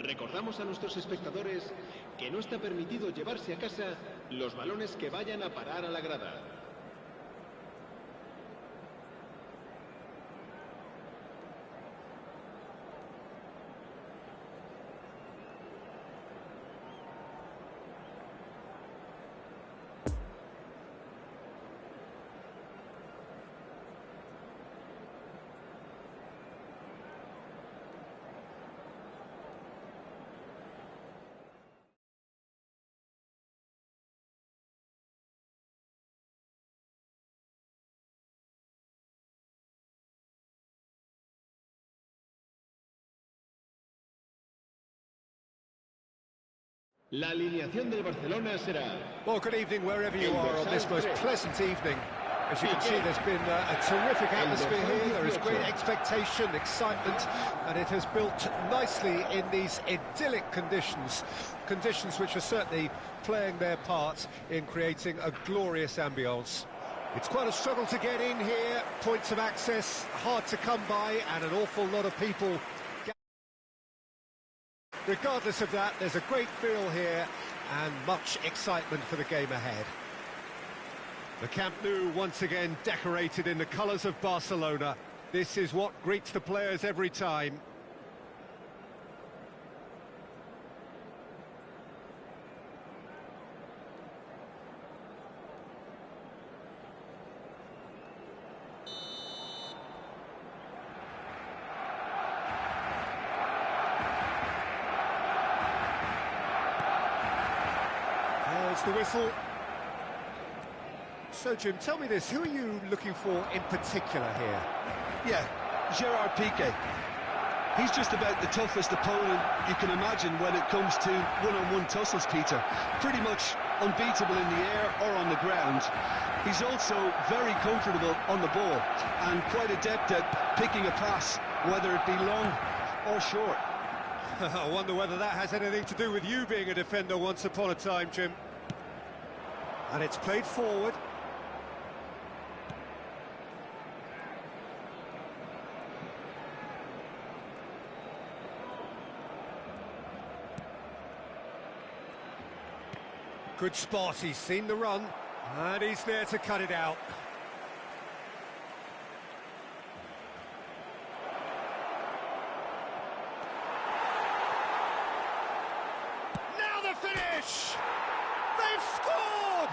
Recordamos a nuestros espectadores que no está permitido llevarse a casa los balones que vayan a parar a la grada. La alineación del Barcelona será... Well, good evening wherever you are on this most pleasant evening. As you can see, there's been a terrific atmosphere here. There is great expectation, excitement, and it has built nicely in these idyllic conditions. Conditions which are certainly playing their part in creating a glorious ambience. It's quite a struggle to get in here. Points of access hard to come by, and an awful lot of people. Regardless of that, there's a great feel here and much excitement for the game ahead. The Camp Nou once again decorated in the colours of Barcelona. This is what greets the players every time. There's the whistle. So, Jim, tell me this, who are you looking for in particular here? Yeah, Gerard Piqué. He's just about the toughest opponent you can imagine when it comes to one-on-one tussles, Peter. Pretty much unbeatable in the air or on the ground. He's also very comfortable on the ball and quite adept at picking a pass, whether it be long or short. I wonder whether that has anything to do with you being a defender once upon a time, Jim. And it's played forward. Good spot, he's seen the run, and he's there to cut it out. Now the finish! They've scored!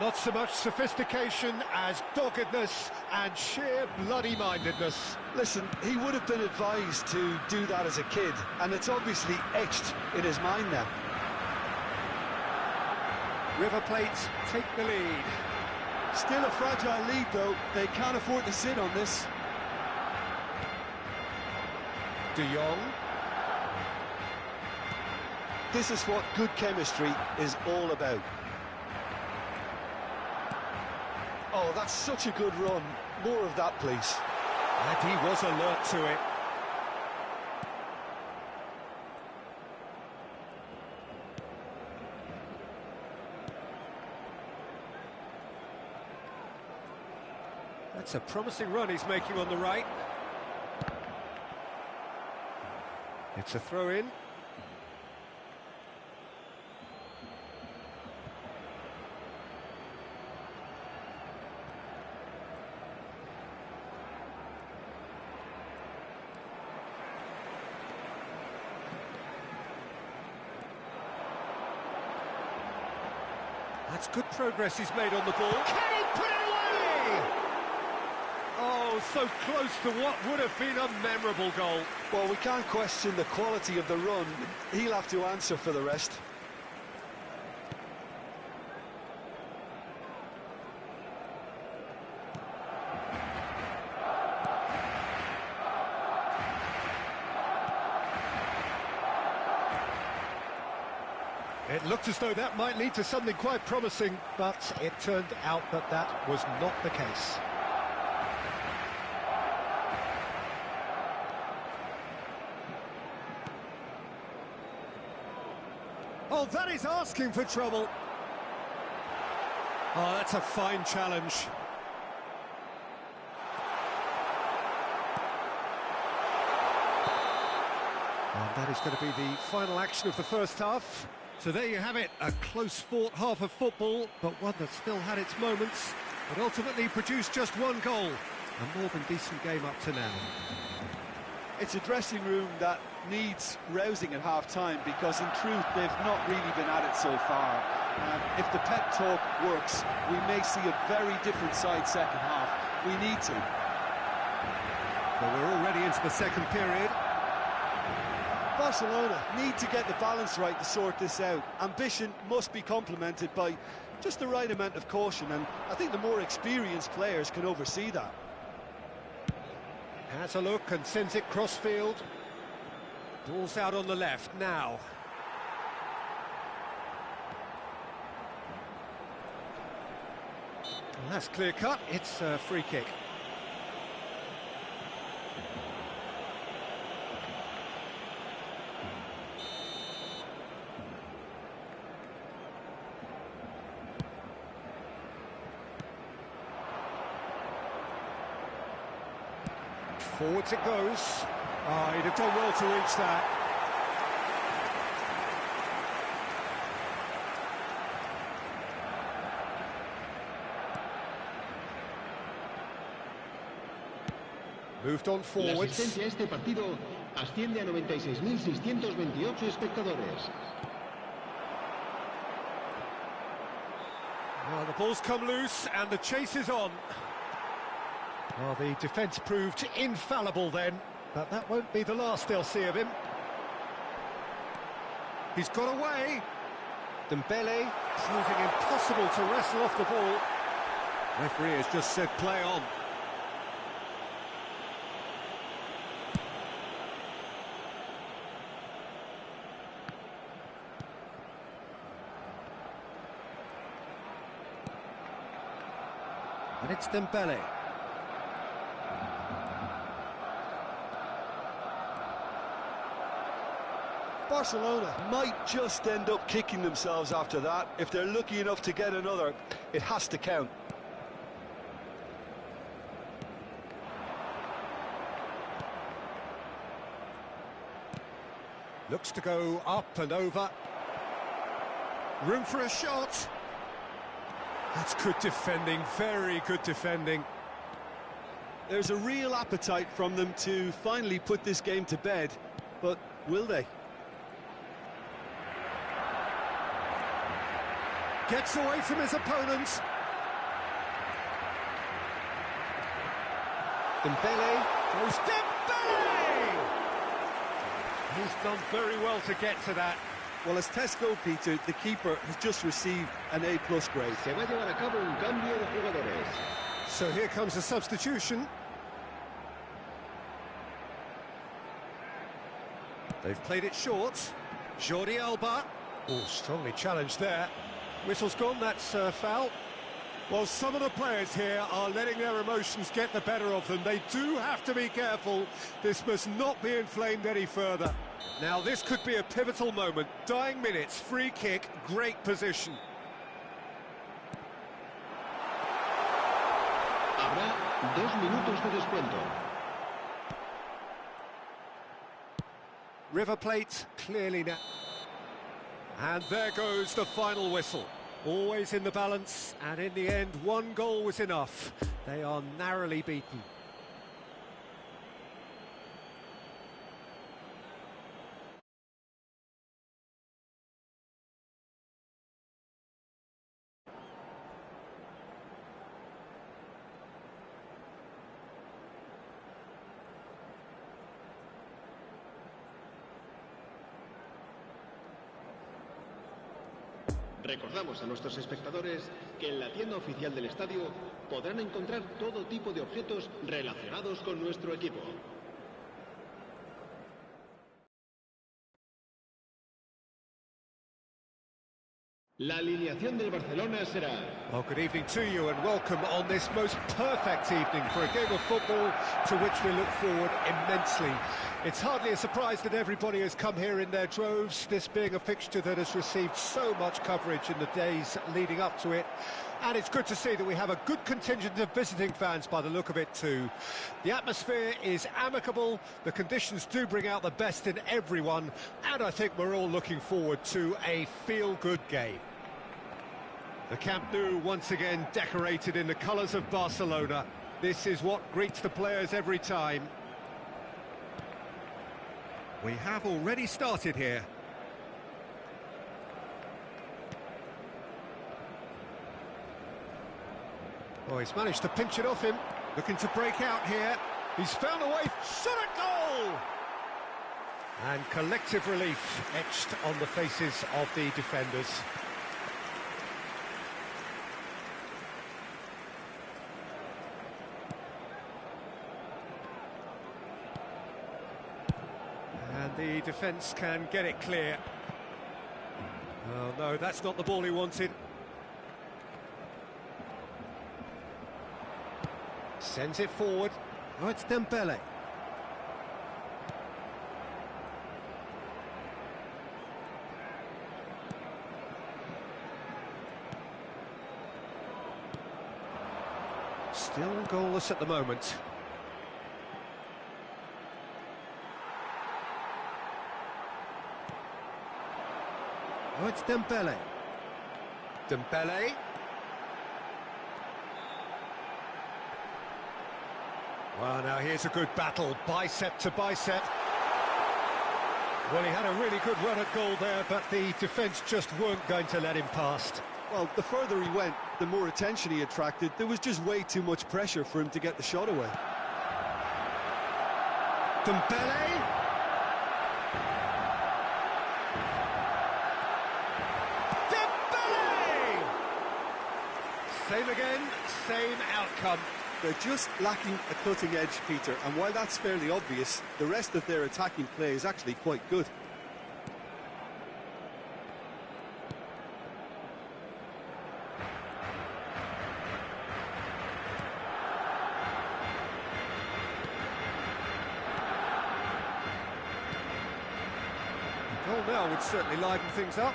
Not so much sophistication as doggedness and sheer bloody-mindedness. Listen, he would have been advised to do that as a kid, and it's obviously etched in his mind now. River Plate take the lead. Still a fragile lead, though. They can't afford to sit on this. De Jong. This is what good chemistry is all about. Oh, that's such a good run. More of that, please. And he was alert to it. That's a promising run he's making on the right. It's a throw-in. That's good progress he's made on the ball. Can he put it away? Oh, so close to what would have been a memorable goal. Well, we can't question the quality of the run. He'll have to answer for the rest. It looked as though that might lead to something quite promising, but it turned out that that was not the case. Oh, that is asking for trouble. Oh, that's a fine challenge. And that is going to be the final action of the first half. So there you have it, a close-fought half of football, but one that still had its moments, but ultimately produced just one goal. A more than decent game up to now. It's a dressing room that needs rousing at half-time, because in truth they've not really been at it so far. If the pep talk works, we may see a very different side second half. We need to. So we're already into the second period. Barcelona need to get the balance right to sort this out. Ambition must be complemented by just the right amount of caution, and I think the more experienced players can oversee that. Has a look and sends it cross-field. Ball's out on the left now. Well, that's clear-cut, it's a free kick. Forwards it goes. Oh, he'd have done well to reach that. Moved on forwards. La asistencia a este partido asciende a 96.628 espectadores. Well, the ball's come loose and the chase is on. Well, the defence proved infallible then, but that won't be the last they'll see of him. He's got away. Dembele proving impossible to wrestle off the ball. Referee has just said play on. And it's Dembele. Barcelona might just end up kicking themselves after that. If they're lucky enough to get another, it has to count. Looks to go up and over. Room for a shot. That's good defending, very good defending. There's a real appetite from them to finally put this game to bed, but will they? Gets away from his opponent. Dembele goes Dembele! He's done very well to get to that. Well, as Tesco, Peter, the keeper has just received an A+ grade. Se va a llevar a cabo un cambio de jugadores. So here comes a substitution. They've played it short. Jordi Alba. Oh, strongly challenged there. Whistle's gone, that's foul. Well, some of the players here are letting their emotions get the better of them. They do have to be careful. This must not be inflamed any further. Now, this could be a pivotal moment. Dying minutes, free kick, great position. Habrá 2 minutos de descuento. River Plate, clearly now. And there goes the final whistle. Always in the balance, and in the end, one goal was enough. They are narrowly beaten. Recordamos a nuestros espectadores que en la tienda oficial del estadio podrán encontrar todo tipo de objetos relacionados con nuestro equipo. La alineación del Barcelona será... Well, good evening to you and welcome on this most perfect evening for a game of football to which we look forward immensely. It's hardly a surprise that everybody has come here in their droves, this being a fixture that has received so much coverage in the days leading up to it. And it's good to see that we have a good contingent of visiting fans by the look of it too. The atmosphere is amicable, the conditions do bring out the best in everyone, and I think we're all looking forward to a feel-good game. The Camp Nou once again decorated in the colours of Barcelona. This is what greets the players every time. We have already started here. Oh, he's managed to pinch it off him. Looking to break out here. He's found a way. Shot at goal! And collective relief etched on the faces of the defenders. And the defence can get it clear. Oh no, that's not the ball he wanted. Sends it forward. Oh, it's Dembele. Still goalless at the moment. Oh, it's Dembele. Dembele. Well, now here's a good battle, bicep to bicep. Well, he had a really good run at goal there, but the defence just weren't going to let him past. Well, the further he went, the more attention he attracted. There was just way too much pressure for him to get the shot away. Dembele! Dembele! Same again, same outcome. They're just lacking a cutting edge, Peter, and while that's fairly obvious, the rest of their attacking play is actually quite good. The goal now would certainly liven things up.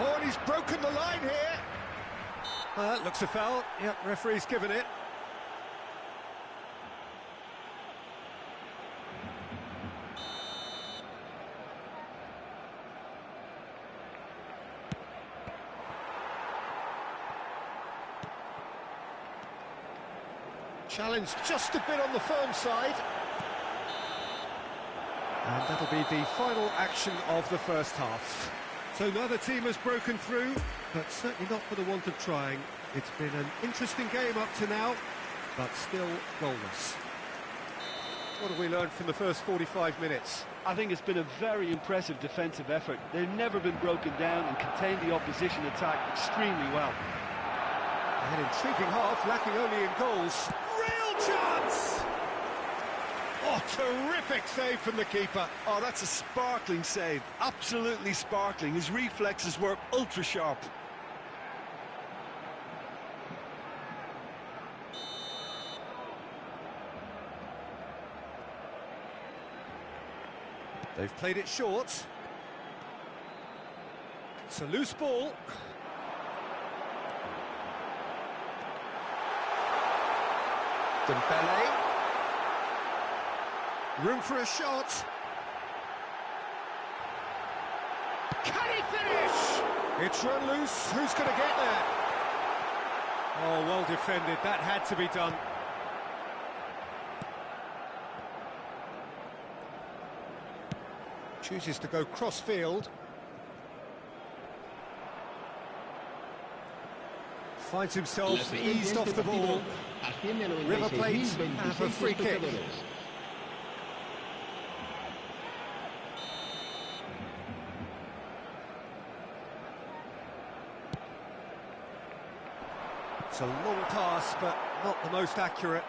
Oh, and he's broken the line here. That looks a foul. Yep, referee's given it. Challenge just a bit on the firm side. And that'll be the final action of the first half. So neither team has broken through, but certainly not for the want of trying. It's been an interesting game up to now, but still goalless. What have we learned from the first 45 minutes? I think it's been a very impressive defensive effort. They've never been broken down and contained the opposition attack extremely well. An intriguing half, lacking only in goals. Real chance! Oh, terrific save from the keeper. Oh, that's a sparkling save. Absolutely sparkling. His reflexes were ultra sharp. They've played it short. It's a loose ball. Dembele. Room for a shot. Can he finish? It's run loose. Who's going to get there? Oh, well defended. That had to be done. Chooses to go cross-field. Finds himself eased off the ball. River Plate have a free kick. It's a long pass, but not the most accurate.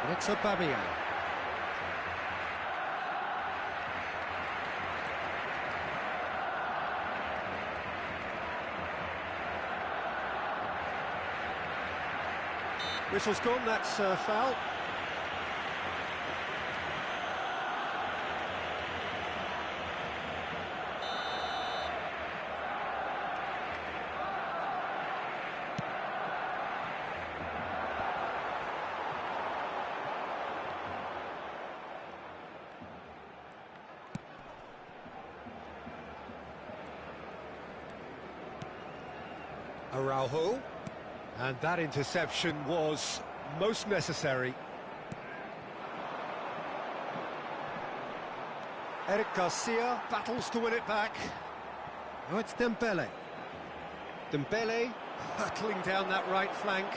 And it's Aubameyang. Whistle's gone, that's foul. Araujo, and that interception was most necessary. Eric Garcia battles to win it back. Oh, it's Dembele. Dembele hurtling down that right flank.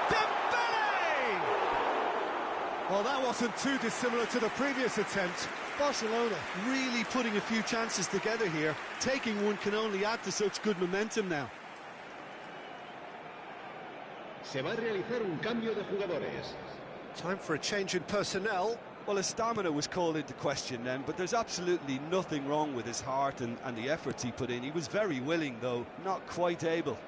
Dembele! Well, that wasn't too dissimilar to the previous attempt. Barcelona really putting a few chances together here. Taking one can only add to such good momentum now. Se va a realizar un cambio de jugadores. Time for a change in personnel. Well, his stamina was called into question then, but there's absolutely nothing wrong with his heart and the efforts he put in. He was very willing, though, not quite able.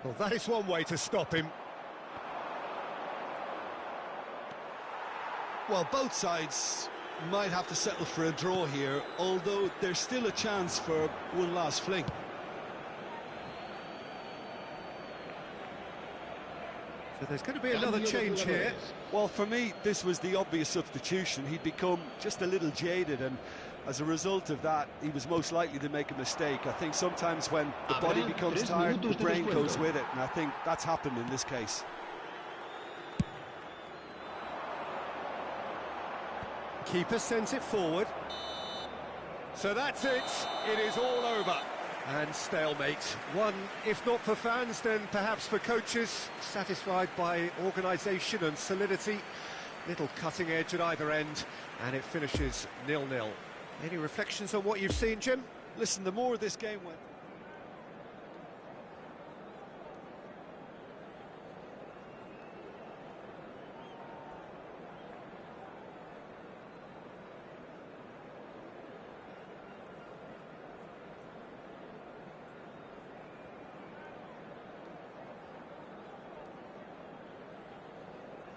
Well, that is one way to stop him. Well, both sides might have to settle for a draw here, although there's still a chance for one last fling. So there's going to be another change here. Well, for me, this was the obvious substitution. He'd become just a little jaded, and as a result of that, he was most likely to make a mistake. I think sometimes when the body becomes tired, the brain goes with it, and I think that's happened in this case. Keeper sends it forward. So that's it. It is all over. And stalemate. One, if not for fans, then perhaps for coaches, satisfied by organisation and solidity. Little cutting edge at either end, and it finishes 0-0. Any reflections on what you've seen, Jim? Listen, the more this game went...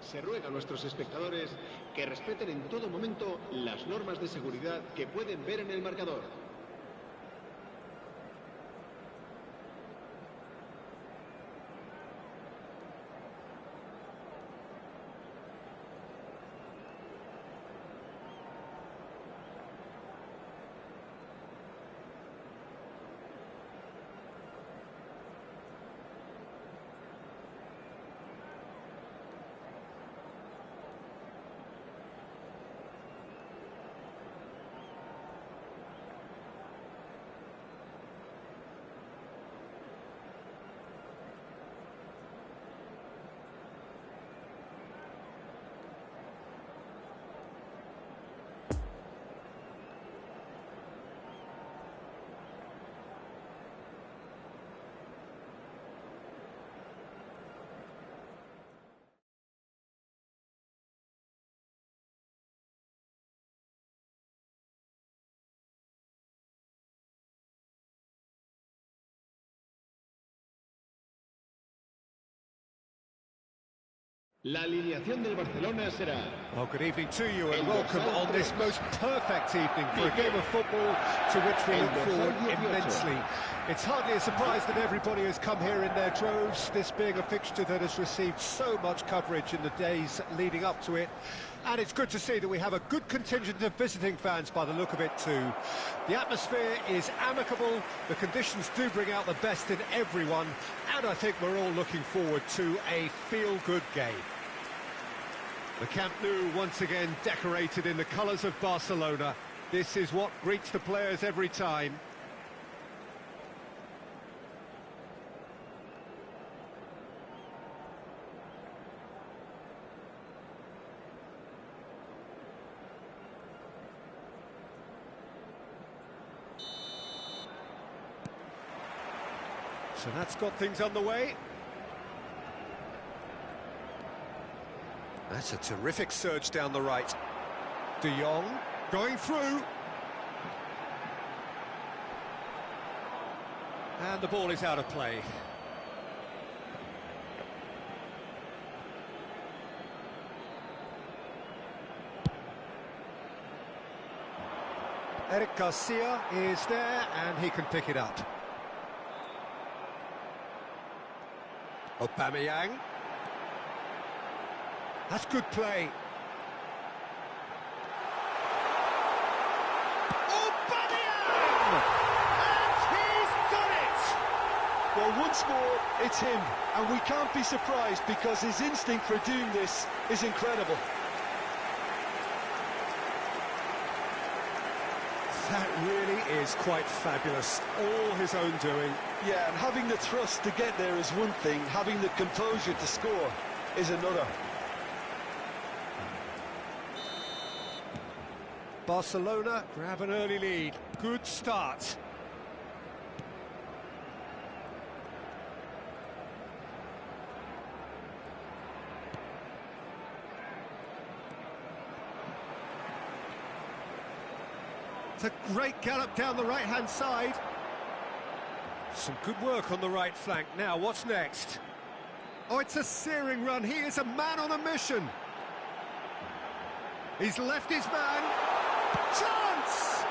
Se ruega a nuestros espectadores que respeten en todo momento las normas de seguridad que pueden ver en el marcador. La alineación del Barcelona será... Well, good evening to you and welcome on this most perfect evening for a game of football to which we look forward immensely. It's hardly a surprise that everybody has come here in their droves, this being a fixture that has received so much coverage in the days leading up to it. And it's good to see that we have a good contingent of visiting fans by the look of it too. The atmosphere is amicable, the conditions do bring out the best in everyone, and I think we're all looking forward to a feel-good game. The Camp Nou once again decorated in the colours of Barcelona. This is what greets the players every time. So that's got things underway. That's a terrific surge down the right. De Jong going through. And the ball is out of play. Eric Garcia is there, and he can pick it up. Aubameyang. That's good play. Aubameyang! And he's done it! Well, once more, it's him, and we can't be surprised because his instinct for doing this is incredible. That really is quite fabulous, all his own doing. Yeah, and having the thrust to get there is one thing, having the composure to score is another. Barcelona grab an early lead. Good start. It's a great gallop down the right-hand side. Some good work on the right flank. Now, what's next? Oh, it's a searing run. He is a man on a mission. He's left his man. Chance!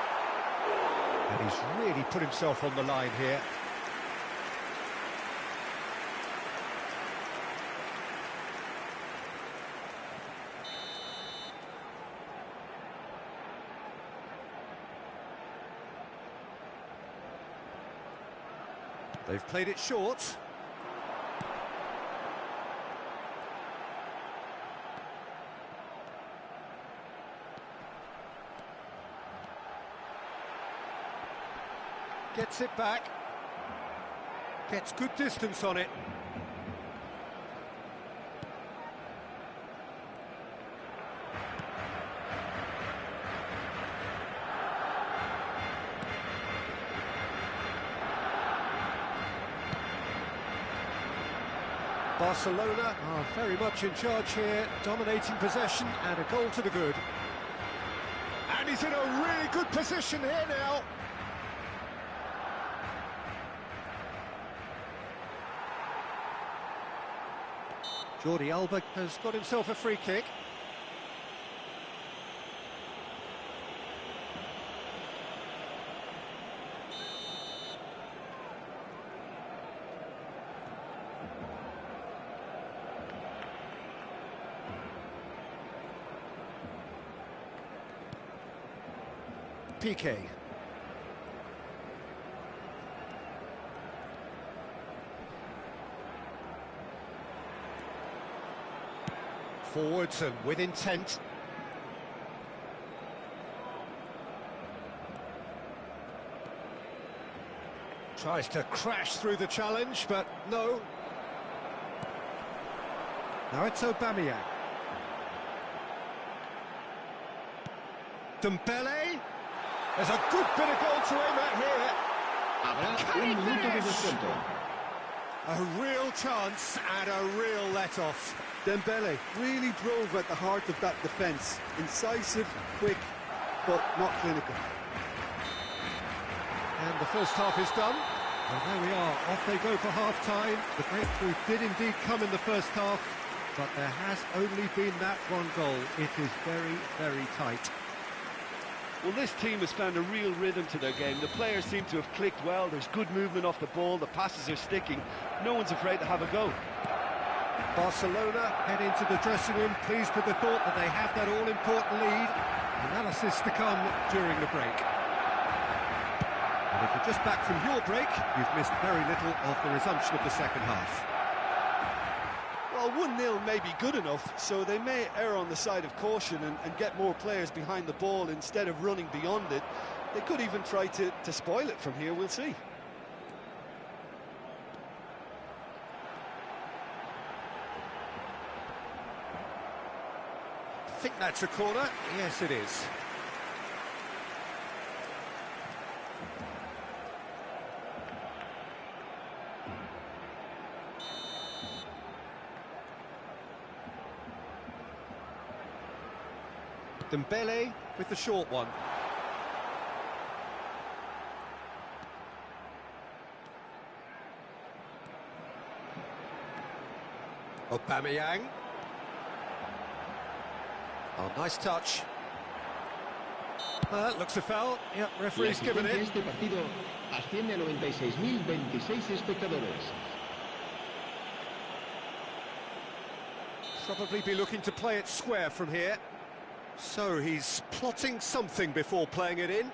And he's really put himself on the line here. They've played it short. Gets it back. Gets good distance on it. Barcelona are very much in charge here, dominating possession and a goal to the good. And he's in a really good position here now. Jordi Alba has got himself a free kick. Piqué. Forwards and with intent. Tries to crash through the challenge, but no. Now it's Aubameyang. Dembele. There's a good bit of goal to aim at here. Habrá un minuto de descuento. A real chance and a real let-off. Dembele really drove at the heart of that defence. Incisive, quick, but not clinical. And the first half is done. Well, there we are. Off they go for half-time. The breakthrough did indeed come in the first half, but there has only been that one goal. It is very, very tight. Well, this team has found a real rhythm to their game. The players seem to have clicked well. There's good movement off the ball. The passes are sticking. No one's afraid to have a go. Barcelona head into the dressing room, pleased with the thought that they have that all-important lead. Analysis to come during the break. And if you're just back from your break, you've missed very little of the resumption of the second half. Well, 1-0 may be good enough, so they may err on the side of caution and get more players behind the ball instead of running beyond it. They could even try to spoil it from here, we'll see. I think that's a corner. Yes, it is. Dembele with the short one. Aubameyang. Oh, nice touch. Looks a foul. Yeah, referee's given it. Este partido asciende a 96.026 espectadores. Probably be looking to play it square from here. So he's plotting something before playing it in.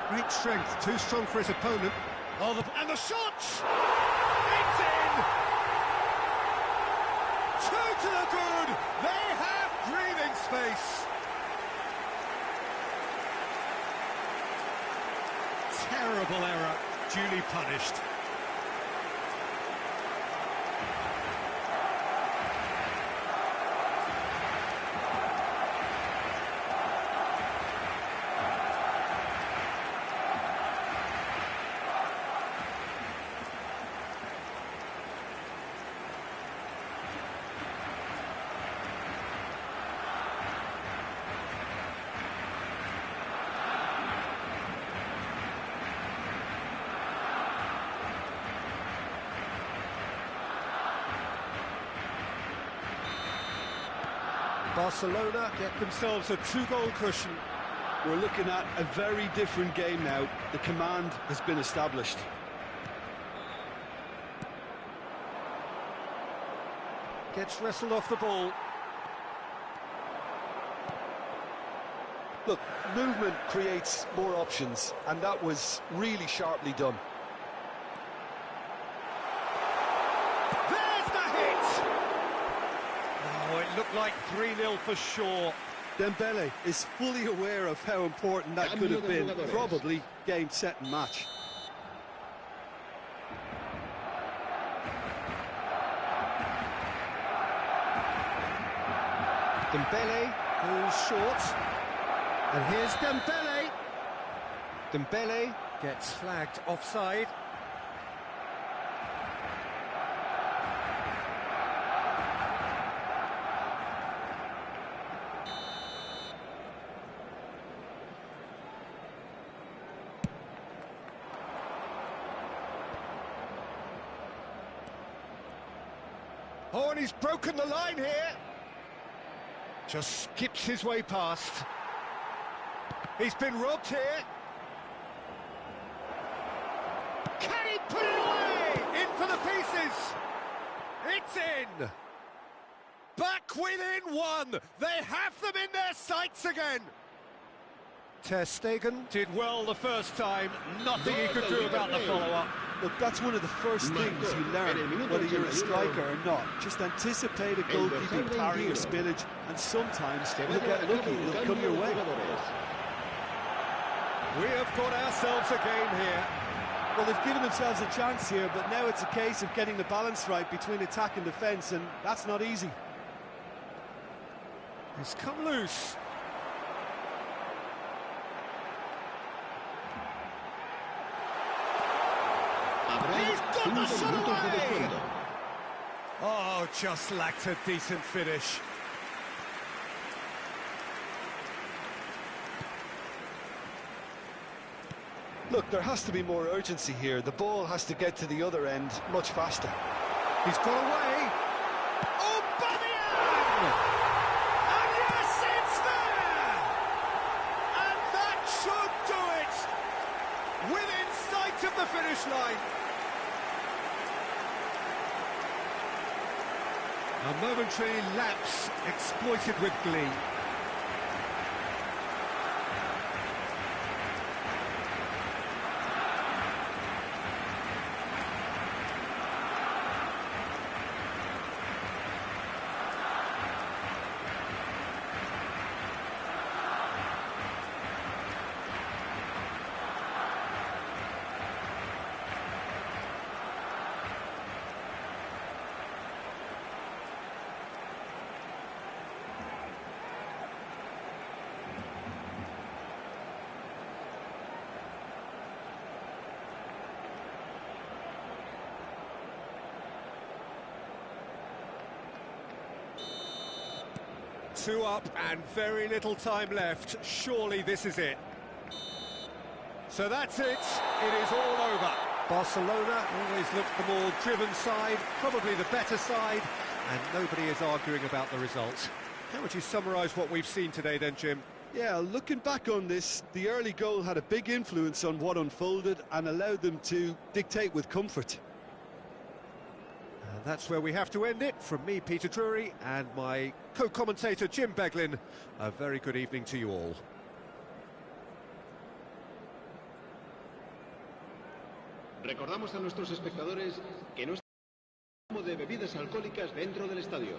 Great strength, too strong for his opponent. Oh, and the shot! It's in! Two to the good! They have breathing space! Terrible error, duly punished. Barcelona get themselves a two-goal cushion. We're looking at a very different game now. The command has been established. Gets wrestled off the ball. Look, movement creates more options, and that was really sharply done. There's the hit! Oh, it looked like 3-0 for sure. Dembele is fully aware of how important that could have been. Probably game, set and match. Dembele goes short. And here's Dembele. Dembele gets flagged offside. Oh, and he's broken the line here. Just skips his way past. He's been robbed here. Can he put it away? In for the pieces. It's in. Back within one. They have them in their sights again. Ter Stegen did well the first time. Nothing he could do about the follow-up. Look, that's one of the first things you learn, whether you're a striker or not. Just anticipate a goalkeeping parry or spillage, and sometimes you'll get lucky, it'll come your way. We have got ourselves a game here. Well, they've given themselves a chance here, but now it's a case of getting the balance right between attack and defence, and that's not easy. He's come loose. He's got the shot away! Oh, just lacked a decent finish. Look, there has to be more urgency here. The ball has to get to the other end much faster. He's got away. Aubameyang! And yes, it's there! And that should do it! Within sight of the finish line. A momentary lapse exploited with glee. 2 up and very little time left. Surely this is it. So that's it. It is all over. Barcelona always looked the more driven side, probably the better side, and nobody is arguing about the result. How would you summarise what we've seen today then, Jim? Yeah, looking back on this, the early goal had a big influence on what unfolded and allowed them to dictate with comfort. And that's where we have to end it. From me, Peter Drury, and my co-commentator, Jim Beglin, a very good evening to you all. Recordamos a nuestros espectadores que no estamos de bebidas alcohólicas dentro del estadio.